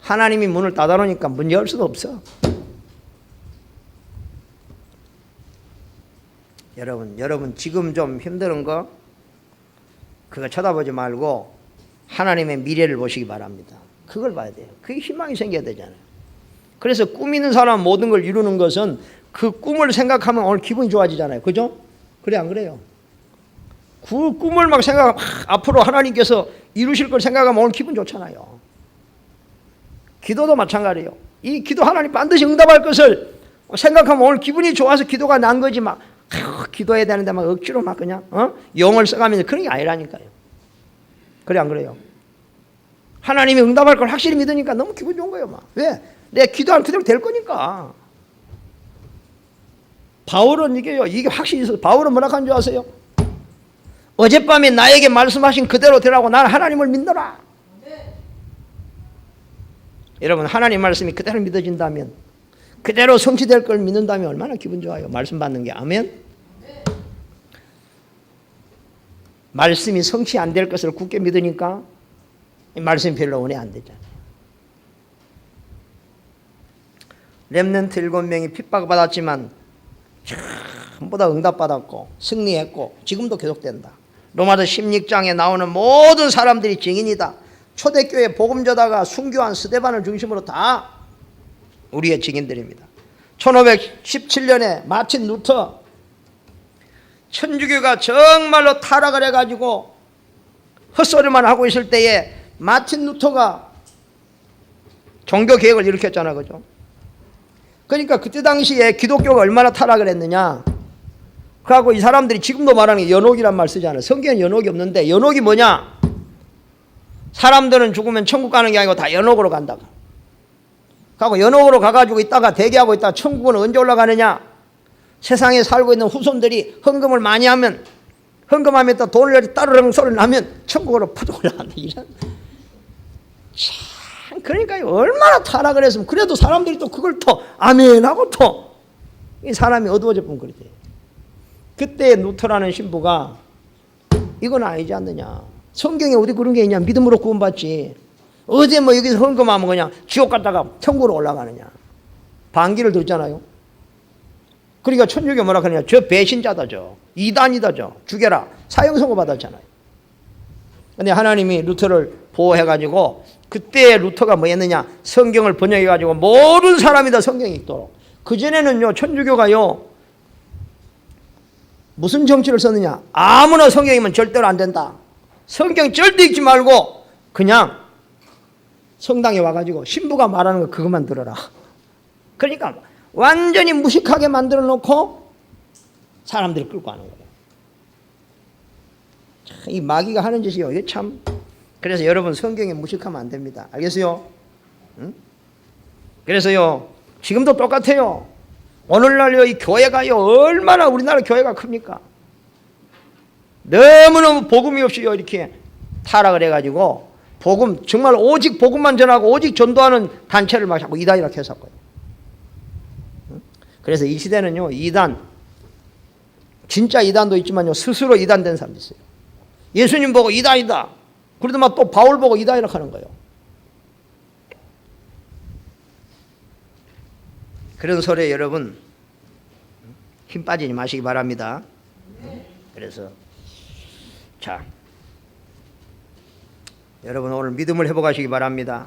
하나님이 문을 닫아놓으니까 문 열 수도 없어. 여러분 지금 좀 힘든 거 그거 쳐다보지 말고 하나님의 미래를 보시기 바랍니다. 그걸 봐야 돼요. 그게 희망이 생겨야 되잖아요. 그래서 꿈 있는 사람 모든 걸 이루는 것은 그 꿈을 생각하면 오늘 기분이 좋아지잖아요. 그죠? 그래 안 그래요? 그 꿈을 막 생각하면 앞으로 하나님께서 이루실 걸 생각하면 오늘 기분 좋잖아요. 기도도 마찬가지예요. 이 기도 하나님 반드시 응답할 것을 생각하면 오늘 기분이 좋아서 기도가 난 거지 막 기도해야 되는데 막 억지로 막 그냥 영을 써가면서 그런 게 아니라니까요. 그래 안 그래요? 하나님이 응답할 걸 확실히 믿으니까 너무 기분 좋은 거예요. 막. 왜? 내 기도한 그대로 될 거니까. 바울은 이게 확실히 있어서 바울은 뭐라 하는 줄 아세요? 어젯밤에 나에게 말씀하신 그대로 되라고 나는 하나님을 믿노라. 네. 여러분 하나님 말씀이 그대로 믿어진다면 그대로 성취될 걸 믿는다면 얼마나 기분 좋아요. 말씀 받는 게. 아멘. 네. 말씀이 성취 안 될 것을 굳게 믿으니까 이 말씀이 별로 은혜 안 되잖아요. 렘넌트 7명이 핍박을 받았지만 전부 다 응답받았고 승리했고 지금도 계속된다. 로마서 16장에 나오는 모든 사람들이 증인이다. 초대교회 복음전다가 순교한 스데반을 중심으로 다 우리의 증인들입니다. 1517년에 마틴 루터 천주교가 정말로 타락을 해가지고 헛소리만 하고 있을 때에 마틴 루터가 종교개혁을 일으켰잖아. 그죠? 그러니까 그때 당시에 기독교가 얼마나 타락을 했느냐. 그래갖고 이 사람들이 지금도 말하는 게 연옥이란 말 쓰잖아요. 성경에 연옥이 없는데 연옥이 뭐냐? 사람들은 죽으면 천국 가는 게 아니고 다 연옥으로 간다. 그래갖고 연옥으로 가가지고 있다가 대기하고 있다가 천국은 언제 올라가느냐? 세상에 살고 있는 후손들이 헌금을 많이 하면 헌금하면 또 돈을 따르릉 소리 나면 천국으로 퍼져 올라간다. 이런 참 그러니까 얼마나 타락을 했으면 그래도 사람들이 또 그걸 또 아멘하고 또 이 사람이 어두워져 보면 그래. 그때 루터라는 신부가 이건 아니지 않느냐. 성경에 어디 그런 게 있냐. 믿음으로 구원받지. 어제 뭐 여기서 헌금하면 그냥 지옥 갔다가 천국으로 올라가느냐. 반기를 들었잖아요. 그러니까 천주교 뭐라 그러냐. 저 배신자다 저. 이단이다 저. 죽여라. 사형 선고 받았잖아요. 근데 하나님이 루터를 보호해가지고 그때 루터가 뭐 했느냐. 성경을 번역해가지고 모든 사람이 다 성경이 읽도록. 그전에는요 천주교가요 무슨 정치를 썼느냐. 아무나 성경이면 절대로 안 된다. 성경 절대 읽지 말고 그냥 성당에 와가지고 신부가 말하는 거 그것만 들어라. 그러니까 완전히 무식하게 만들어 놓고 사람들이 끌고 가는 거예요. 이 마귀가 하는 짓이요. 이게 참. 그래서 여러분 성경에 무식하면 안 됩니다. 알겠어요? 응? 그래서요 지금도 똑같아요. 오늘날요 이 교회가요 얼마나 우리나라 교회가 큽니까? 너무너무 복음이 없이요 이렇게 타락을 해가지고 복음 정말 오직 복음만 전하고 오직 전도하는 단체를 막 자꾸 이단이라 해서고요. 그래서 이 시대는요 이단 진짜 이단도 있지만요 스스로 이단된 사람도 있어요. 예수님 보고 이단이다. 그러다 막 또 바울 보고 이단이라 하는 거예요. 그런 소리에 여러분 힘 빠지지 마시기 바랍니다. 그래서 자 여러분 오늘 믿음을 회복하시기 바랍니다.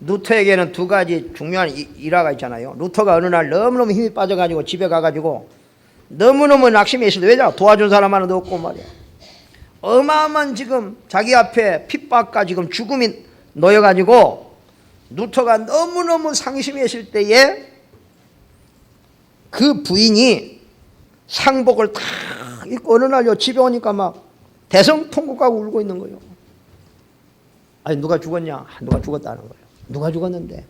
루터에게는 두 가지 중요한 일화가 있잖아요. 루터가 어느 날 너무너무 힘이 빠져가지고 집에 가가지고 너무너무 낙심해 있을 때 왜냐 도와준 사람 하나도 없고 말이야. 어마어마한 지금 자기 앞에 핍박과 지금 죽음이 놓여가지고 루터가 너무너무 상심해 있을 때에 그 부인이 상복을 다 입고 어느 날요 집에 오니까 막 대성통곡하고 울고 있는 거예요. 아니 누가 죽었냐? 누가 죽었다는 거예요. 누가 죽었는데?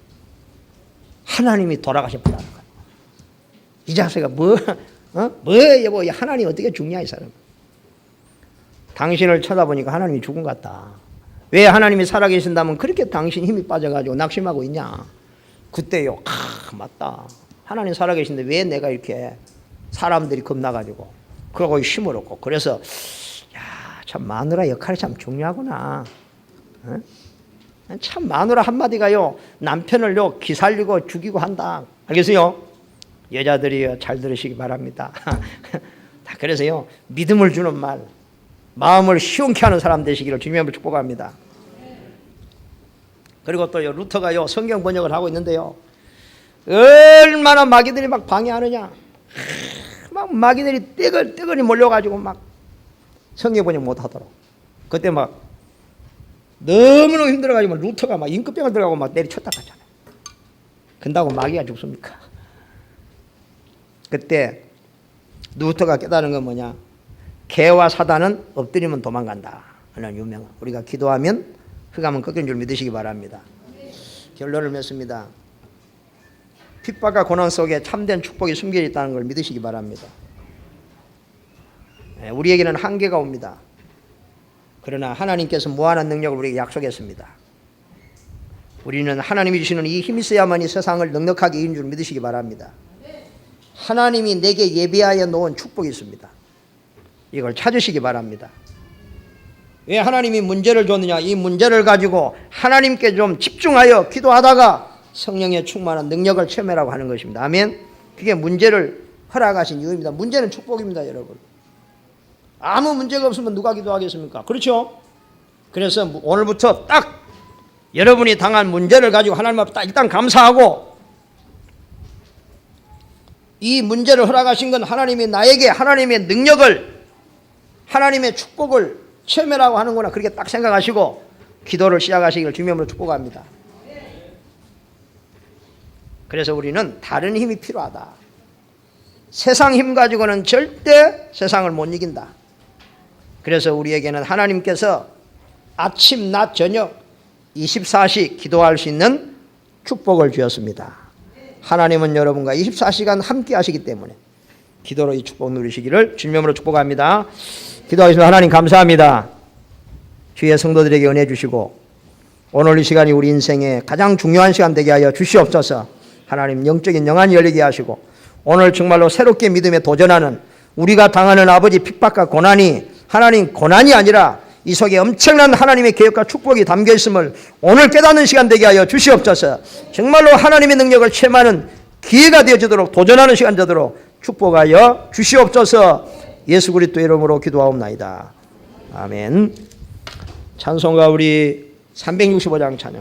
하나님이 돌아가셨다는 거예요. 이 자식아 뭐 여보 하나님 어떻게 죽냐 이 사람. 당신을 쳐다보니까 하나님이 죽은 것 같다. 왜 하나님이 살아계신다면 그렇게 당신 힘이 빠져가지고 낙심하고 있냐. 그때요 맞다. 하나님 살아계신데 왜 내가 이렇게 사람들이 겁나가지고 그러고 힘을 얻고 그래서 야, 참 마누라 역할이 참 중요하구나. 어? 참 마누라 한마디가요 남편을요 기살리고 죽이고 한다. 알겠어요? 여자들이요 잘 들으시기 바랍니다. 그래서요 믿음을 주는 말 마음을 시원케 하는 사람 되시기를 주님의 축복합니다. 그리고 또요 루터가요 성경 번역을 하고 있는데요 얼마나 마귀들이 막 방해하느냐. 막 마귀들이 떼거리 몰려가지고 막 성경 번역 못하도록. 그때 막 너무너무 힘들어가지고 루터가 막 임금병을 들어가고 막 내리쳤다 갔잖아요. 근다고 마귀가 죽습니까? 그때 루터가 깨달은 건 뭐냐? 개와 사단은 엎드리면 도망간다 하는 유명한, 우리가 기도하면 흑암은 꺾인 줄 믿으시기 바랍니다. 결론을 맺습니다. 핍박과 고난 속에 참된 축복이 숨겨 있다는 걸 믿으시기 바랍니다. 우리에게는 한계가 옵니다. 그러나 하나님께서 무한한 능력을 우리에게 약속했습니다. 우리는 하나님이 주시는 이 힘이 있어야만 이 세상을 넉넉하게 이긴 줄 믿으시기 바랍니다. 하나님이 내게 예비하여 놓은 축복이 있습니다. 이걸 찾으시기 바랍니다. 왜 하나님이 문제를 줬느냐? 이 문제를 가지고 하나님께 좀 집중하여 기도하다가 성령의 충만한 능력을 체험하라고 하는 것입니다. 아멘. 그게 문제를 허락하신 이유입니다. 문제는 축복입니다, 여러분. 아무 문제가 없으면 누가 기도하겠습니까? 그렇죠? 그래서 오늘부터 딱 여러분이 당한 문제를 가지고 하나님 앞에 딱 일단 감사하고, 이 문제를 허락하신 건 하나님이 나에게 하나님의 능력을, 하나님의 축복을 체험하라고 하는구나, 그렇게 딱 생각하시고 기도를 시작하시기를 주님으로 축복합니다. 그래서 우리는 다른 힘이 필요하다. 세상 힘 가지고는 절대 세상을 못 이긴다. 그래서 우리에게는 하나님께서 아침, 낮, 저녁 24시 기도할 수 있는 축복을 주었습니다. 하나님은 여러분과 24시간 함께 하시기 때문에 기도로 이 축복 누리시기를 주님으로 축복합니다. 기도하겠습니다. 하나님 감사합니다. 주의 성도들에게 은혜 주시고 오늘 이 시간이 우리 인생의 가장 중요한 시간 되게 하여 주시옵소서. 하나님 영적인 영안이 열리게 하시고 오늘 정말로 새롭게 믿음에 도전하는 우리가 당하는 아버지 핍박과 고난이 하나님 고난이 아니라 이 속에 엄청난 하나님의 계획과 축복이 담겨 있음을 오늘 깨닫는 시간 되게 하여 주시옵소서. 정말로 하나님의 능력을 체험하는 기회가 되어지도록 도전하는 시간 되도록 축복하여 주시옵소서. 예수 그리스도 이름으로 기도하옵나이다. 아멘. 찬송가 우리 365장 찬양.